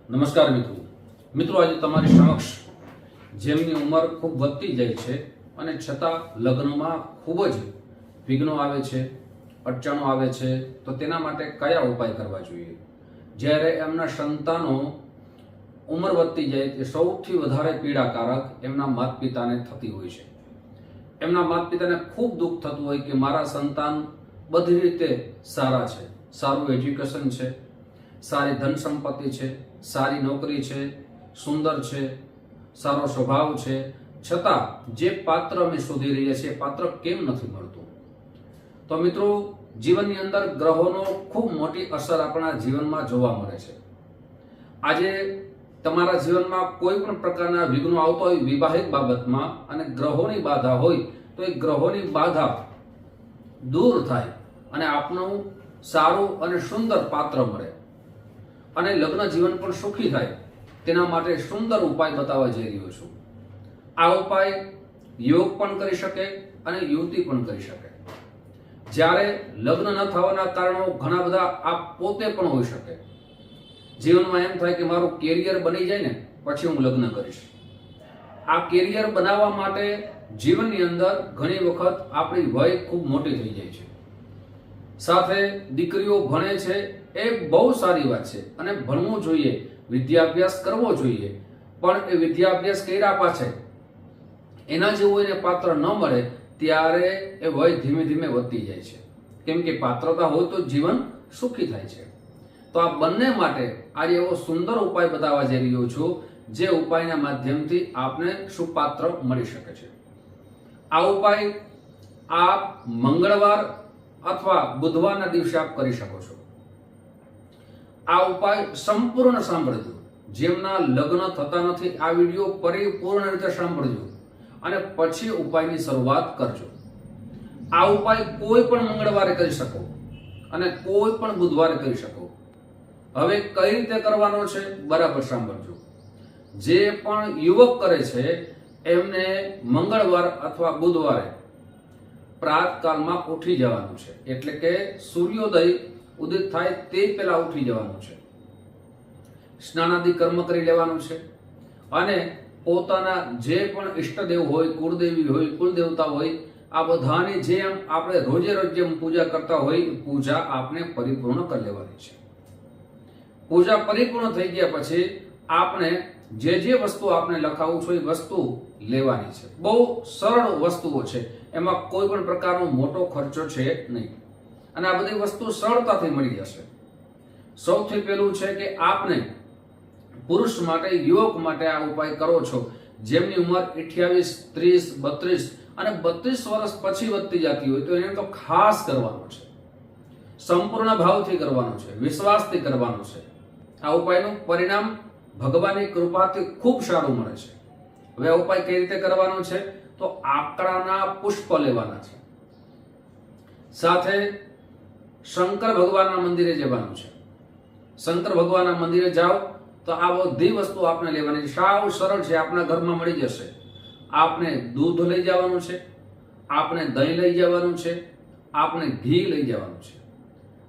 નમસ્કાર મિત્રો આજે તમારી સમક્ષ જેમની ઉંમર ખૂબ વધતી જાય છે અને છતાં લગ્નમાં ખૂબ જ વિઘ્નો આવે છે, અડચણો આવે છે, તો તેના માટે કયા ઉપાય કરવા જોઈએ? જ્યારે એમના સંતાનો ઉંમર વધતી જાય તે સૌથી વધારે પીડાકારક એમના માતા પિતાને થતી હોય છે. એમના માતા પિતાને ખૂબ દુઃખ થતું હોય કે મારા સંતાન બધી રીતે સારા છે, સારું એજ્યુકેશન છે, સારી ધન સંપત્તિ છે, સારી નોકરી છે, સુંદર છે, સારો સ્વભાવ છે, છતાં જે પાત્ર અમે શોધી રહ્યા છીએ પાત્ર કેમ નથી મળતું? તો મિત્રો, જીવનની અંદર ગ્રહોનો ખૂબ મોટી અસર આપણા જીવનમાં જોવા મળે છે. આજે તમારા જીવનમાં કોઈ પણ પ્રકારના વિઘ્નો આવતો હોય વિવાહિત બાબતમાં અને ગ્રહોની બાધા હોય તો એ ગ્રહોની બાધા દૂર થાય અને આપનું સારું અને સુંદર પાત્ર મળે અને લગ્ન જીવન પણ સુખી થાય, તેના માટે સુંદર ઉપાય બતાવવા જઈ રહ્યો છું. આ ઉપાય યોગ પણ કરી શકે અને યુવતી પણ કરી શકે. જ્યારે લગ્ન ન થવાના કારણો ઘણા બધા આપ પોતે પણ હોઈ શકે. જીવનમાં એમ થાય કે મારું કેરિયર બની જાય ને પછી હું લગ્ન કરીશ. આ કેરિયર બનાવવા માટે જીવનની અંદર ઘણી વખત આપણી વય ખૂબ મોટી થઈ જાય છે. સાથે દીકરીઓ ભણે છે એ બહુ સારી વાત છે અને ભણવું જોઈએ, વિદ્યાભ્યાસ કરવો જોઈએ, પણ એ વિદ્યાભ્યાસ કર્યા પાછળ એના જેવું એને પાત્ર ન મળે ત્યારે એ વય ધીમે ધીમે વધતી જાય છે. કેમ કે પાત્રતા હોય તો જીવન સુખી થાય છે. તો આ બંને માટે આજે એવો સુંદર ઉપાય બતાવવા જઈ રહ્યો છું જે ઉપાયના માધ્યમથી આપને સુપાત્ર મળી શકે છે. આ ઉપાય આપ મંગળવાર અથવા બુધવારના દિવસે આપ કરી શકો છો. આ ઉપાય સંપૂર્ણ સાંભળજો. જેમના લગ્ન થતા નથી આ વિડીયો પરિપૂર્ણ રીતે સાંભળજો અને પછી ઉપાયની શરૂઆત કરજો. આ ઉપાય કોઈ પણ મંગળવારે કરી શકો અને કોઈ પણ બુધવારે કરી શકો. હવે કઈ રીતે કરવાનો છે બરાબર સાંભળજો. જે પણ યુવક કરે છે એમને મંગળવાર અથવા બુધવારે પ્રાતકાળમાં ઉઠી જવાનું છે, એટલે કે સૂર્યોદય ઉદિત થાય તે પહેલા ઉઠી જવાનું છે. સ્નાનાદિ કર્મ કરી લેવાનું છે અને પોતાના જે પણ ઈષ્ટદેવ હોય, કુળદેવી હોય, કુલદેવતા હોય, આ બધાની જેમ આપણે રોજે રોજ જેમ પૂજા કરતા હોય પૂજા આપણે પરિપૂર્ણ કરી લેવાની છે. પૂજા પરિપૂર્ણ થઈ ગયા પછી આપણે જે વસ્તુ આપણે લખાવું છે એ વસ્તુ લેવાની છે. બહુ સરળ વસ્તુઓ છે, એમાં કોઈ પણ પ્રકારનો મોટો ખર્ચો છે નહીં અને આ બધી વસ્તુ સરળતાથી મળી જશે. સૌથી પહેલું છે કે આપને પુરુષ માટે, યુવક માટે આ ઉપાય કરો છો જેમની ઉંમર 28, 30, 32 અને 32 વર્ષ પછી વધતી જતી હોય તો એને તો ખાસ કરવાનો છે. સંપૂર્ણ ભાવથી કરવાનો છે, વિશ્વાસથી કરવાનો છે. આ ઉપાયનું પરિણામ ભગવાનની કૃપાથી ખૂબ સારું મળે છે. હવે આ ઉપાય કઈ રીતે કરવાનો છે? તો આકડાના પુષ્પ લેવાના છે. સાથે શંકર ભગવાનના મંદિરે જવાનું છે. શંકર ભગવાનના મંદિરે જાઓ તો આ બધી વસ્તુ આપને લેવાની છે. સાવ સરળ છે, આપના ઘરમાં મળી જશે. આપને દૂધ લઈ જવાનું છે, આપને દહીં લઈ જવાનું છે, આપને ઘી લઈ જવાનું છે.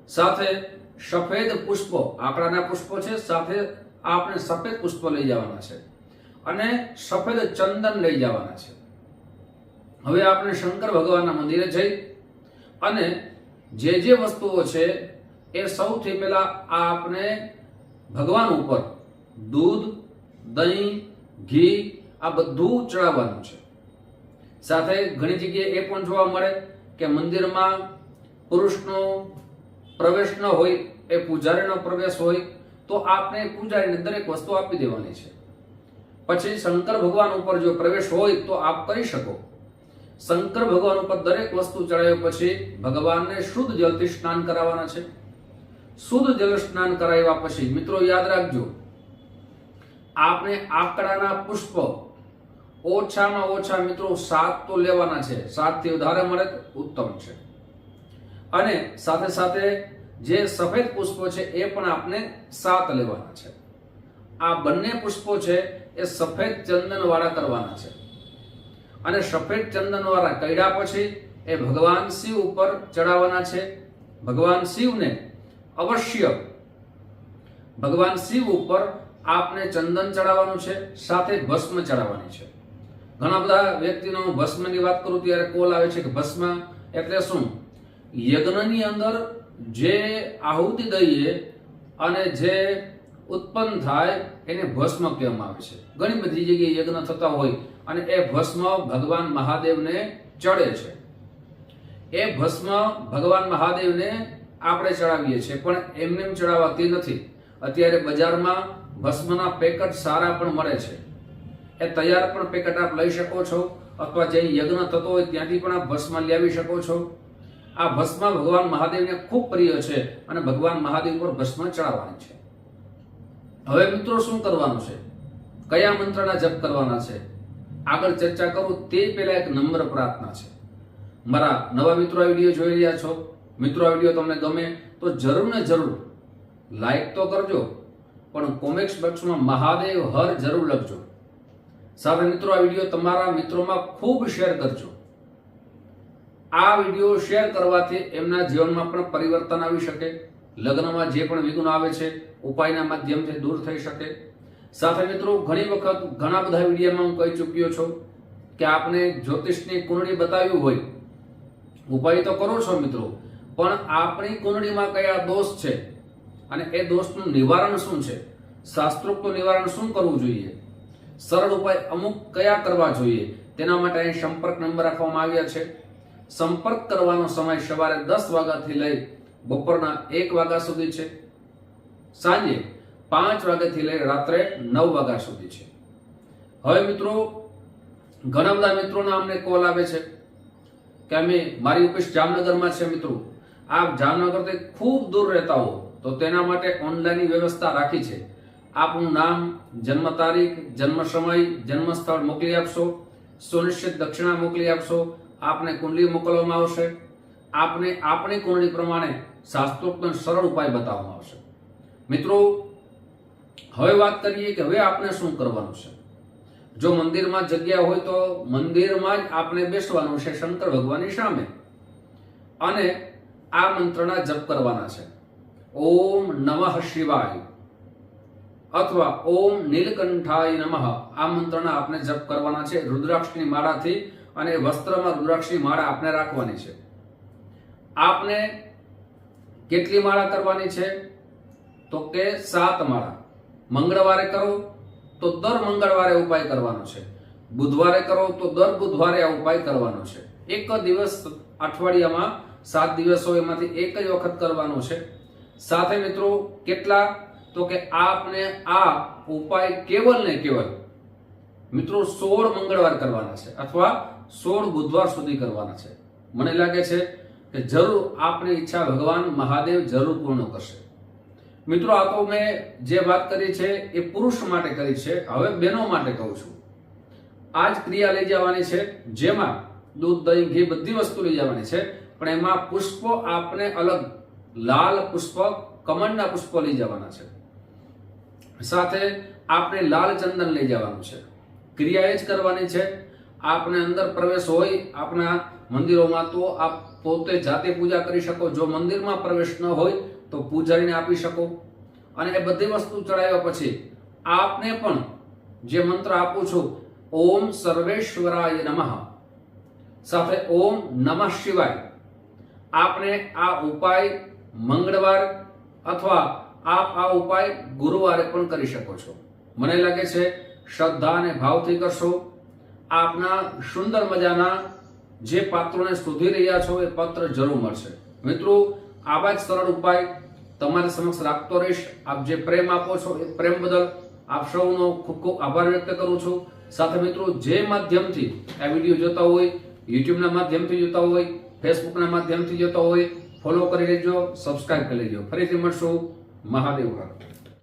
સાથે સફેદ પુષ્પો, આકડાના પુષ્પો છે, સાથે આપણે સફેદ પુષ્પો લઈ જવાના છે અને સફેદ ચંદન લઈ જવાના છે. હવે આપણે શંકર ભગવાનના મંદિરે જઈ અને જે વસ્તુઓ છે એ સૌથી પહેલા આપણે ભગવાન ઉપર દૂધ, દહીં, ઘી આ બધું ચડાવવાનું છે. સાથે ઘણી જગ્યાએ એ પણ જોવા મળે કે મંદિરમાં પુરુષનો પ્રવેશ ન હોય, એ પૂજારીનો પ્રવેશ હોય તો આપણે પૂજારીને દરેક વસ્તુ આપી દેવાની છે. પછી શંકર ભગવાન ઉપર જો પ્રવેશ હોય તો આપ કરી શકો. શંકર ભગવાન ઉપર દરેક વસ્તુ ચડાવ્યા પછી ભગવાનને શુદ્ધ જલથી સ્નાન કરાવવાના છે. શુદ્ધ જલ સ્નાન કરાવ્યા પછી મિત્રો યાદ રાખજો, આપણે આકડાના પુષ્પ ઓછામાં ઓછા મિત્રો 7 તો લેવાના છે. 7 થી વધારે મળે તો ઉત્તમ છે. અને સાથે સાથે જે સફેદ પુષ્પો છે એ પણ આપણે 7 લેવાના છે. આ બંને પુષ્પો છે એ સફેદ ચંદન વાળા કરવાના છે અને સફેદ ચંદન વાળા કર્યા પછી એ ભગવાન શિવ ઉપર ચડાવવાના છે. ભગવાન શિવને અવશ્ય ભગવાન શિવ ઉપર આપને ચંદન ચડાવવાનું છે, સાથે ભસ્મ ચડાવવાની છે. ઘણા બધા વ્યક્તિનો ભસ્મની વાત કરું ત્યારે કોલ આવે છે કે ભસ્મ એટલે શું? યજ્ઞની અંદર જે આહુતિ દઈએ અને જે ઉત્પન્ન થાય એને ભસ્મ કહેવામાં આવે છે. ઘણી બધી જગ્યાએ યજ્ઞ થતા હોય અને એ ભસ્મ ભગવાન મહાદેવને ચડે છે. એ ભસ્મ ભગવાન મહાદેવને આપણે ચડાવીએ છીએ, પણ એમને ચડાવાતી નથી. અત્યારે બજારમાં ભસ્મના પેકેટ સારા પણ મળે છે. એ તૈયાર પણ પેકેટ આપ લઈ શકો છો, અથવા જે યજ્ઞ થતો હોય ત્યાંથી પણ આપ ભસ્મ લઈ આવી શકો છો. આ ભસ્મ ભગવાન મહાદેવને ખૂબ પ્રિય છે અને ભગવાન મહાદેવ પર ભસ્મ ચડાવવાની છે. હવે મિત્રો શું કરવાનું છે? કયા મંત્રના જપ કરવાના છે? આગળ ચર્ચા કરું તે પહેલા એક નમ્ર પ્રાર્થના છે. મારા નવા મિત્રો આ વિડીયો જોઈ રહ્યા છો, મિત્રો આ વિડીયો તમને ગમે તો જરૂર ને જરૂર લાઈક તો કરજો, પણ કોમેન્ટ બોક્સમાં મહાદેવ હર જરૂર લખજો. સાથે મિત્રો આ વિડીયો તમારા મિત્રોમાં ખૂબ શેર કરજો. આ વિડીયો શેર કરવાથી એમના જીવનમાં પણ પરિવર્તન આવી શકે. લગ્નમાં જે પણ વિઘ્નો આવે છે ઉપાયના માધ્યમથી દૂર થઈ શકે. સાથે મિત્રો ઘણી વખત ઘણા બધા વિડીયોમાં હું કહી ચૂક્યો છું કે આપને જ્યોતિષની કુંડળી બતાવ્યું હોય, ઉપાય તો કરો છો મિત્રો, પણ આપણી કુંડળીમાં કયા દોષ છે અને એ દોષનું નિવારણ શું છે, શાસ્ત્રોક્ત નિવારણ શું કરવું જોઈએ, સરળ ઉપાય અમુક કયા કરવા જોઈએ, તેના માટે અહીં સંપર્ક નંબર રાખવામાં આવ્યા છે. સંપર્ક કરવાનો સમય સવારે 10 વાગ્યાથી લઈ બપોરના 1 વાગ્યા સુધી છે, સાંજે 5 વાગ્યાથી લઈ રાત્રે 9 વાગ્યા સુધી છે. હવે મિત્રો ઘણા બધા મિત્રોના અમને કોલ આવે છે કે અમે મારી ઓફિસ જામનગરમાં છે. મિત્રો આપ જામનગરથી ખૂબ દૂર રહેતા હો તો તેના માટે ઓનલાઈનની વ્યવસ્થા રાખી છે. આપનું નામ, જન્મ તારીખ, જન્મ સમય, જન્મ સ્થળ મોકલી આપશો, સુનિશ્ચિત દક્ષિણા મોકલી આપશો, આપને કુંડલી મોકલવામાં આવશે. આપને આપણી કુંડલી પ્રમાણે શાસ્ત્રોક્ત સરળ ઉપાય બતાવવામાં આવશે. મિત્રો હવે વાત કરીએ કે હવે આપણે શું કરવાનું છે. જો મંદિરમાં જગ્યા હોય તો મંદિરમાં જ આપણે બેસવાનું છે શંકર ભગવાનની સામે, અને આ મંત્રના જપ કરવાના છે. ઓમ નમઃ શિવાય અથવા ઓમ નીલકંઠાય નમઃ, આ મંત્રના આપણે જપ કરવાના છે રુદ્રાક્ષની માળાથી, અને વસ્ત્રમાં રુદ્રાક્ષની માળા આપણે રાખવાની છે. આપને કેટલી માળા કરવાની છે? તો કે 7 માળા. મંગળવારે કરો તો દર મંગળવારે ઉપાય કરવાનો છે, બુધવારે કરો તો દર બુધવારે આ ઉપાય કરવાનો છે. એક દિવસ અઠવાડિયામાં 7 દિવસ હોય એમાંથી એક જ વખત કરવાનો છે. સાથે મિત્રો કેટલા? તો કે આપને આ ઉપાય કેવલ ને કેવલ મિત્રો 16 મંગળવાર કરવાના છે અથવા 16 બુધવાર સુધી કરવાના છે. મને લાગે છે કે જરૂર આપની ઈચ્છા ભગવાન મહાદેવ જરૂર પૂર્ણ કરશે. મિત્રો આ તો મેં જે વાત કરી છે એ પુરુષ માટે કરી છે. હવે બહેનો માટે કહું છું. આ જ ક્રિયા લઈ જવાની છે, જેમાં દૂધ, દહીં, ઘી બધી વસ્તુ લઈ જવાની છે, પણ એમાં પુષ્પો આપને અલગ લાલ પુષ્પ, કમળના પુષ્પો લઈ જવાના છે. સાથે આપણે લાલ ચંદન લઈ જવાનું છે. ક્રિયા એ જ કરવાની છે. આપને અંદર પ્રવેશ હોય આપણા મંદિરોમાં તો આપ પોતે જાતે પૂજા કરી શકો. જો મંદિરમાં પ્રવેશ ન હોય તો પૂજારીને આપી શકો. અને એ બધી વસ્તુ ચડાવ્યા પછી આપને પણ જે મંત્ર આપું છું, ઓમ સર્વેશ્વરાય નમઃ સાથે ઓમ નમઃ શિવાય, આપને આ ઉપાય મંગળવાર અથવા આપ આ ઉપાય ગુરુવારે પણ કરી શકો છો. મને લાગે છે શ્રદ્ધા અને ભાવથી કરશો. આપના સુંદર મજાના જે પાત્રોને શોધી રહ્યા છો એ પત્ર જરૂર મળશે. મિત્રો આવા જ સરળ ઉપાય તમારી સમક્ષ રાખતો રહીશ. આપ જે પ્રેમ આપો છો એ પ્રેમ બદલ આપ સૌનો ખૂબ ખૂબ આભાર વ્યક્ત કરું છું. સાથે મિત્રો જે માધ્યમથી આ વિડીયો જોતા હોય, યુટ્યુબના માધ્યમથી જોતા હોય, ફેસબુકના માધ્યમથી જોતા હોય, ફોલો કરી લેજો, સબસ્ક્રાઇબ કરી લેજો. ફરીથી મળશું. મહાદેવ હર.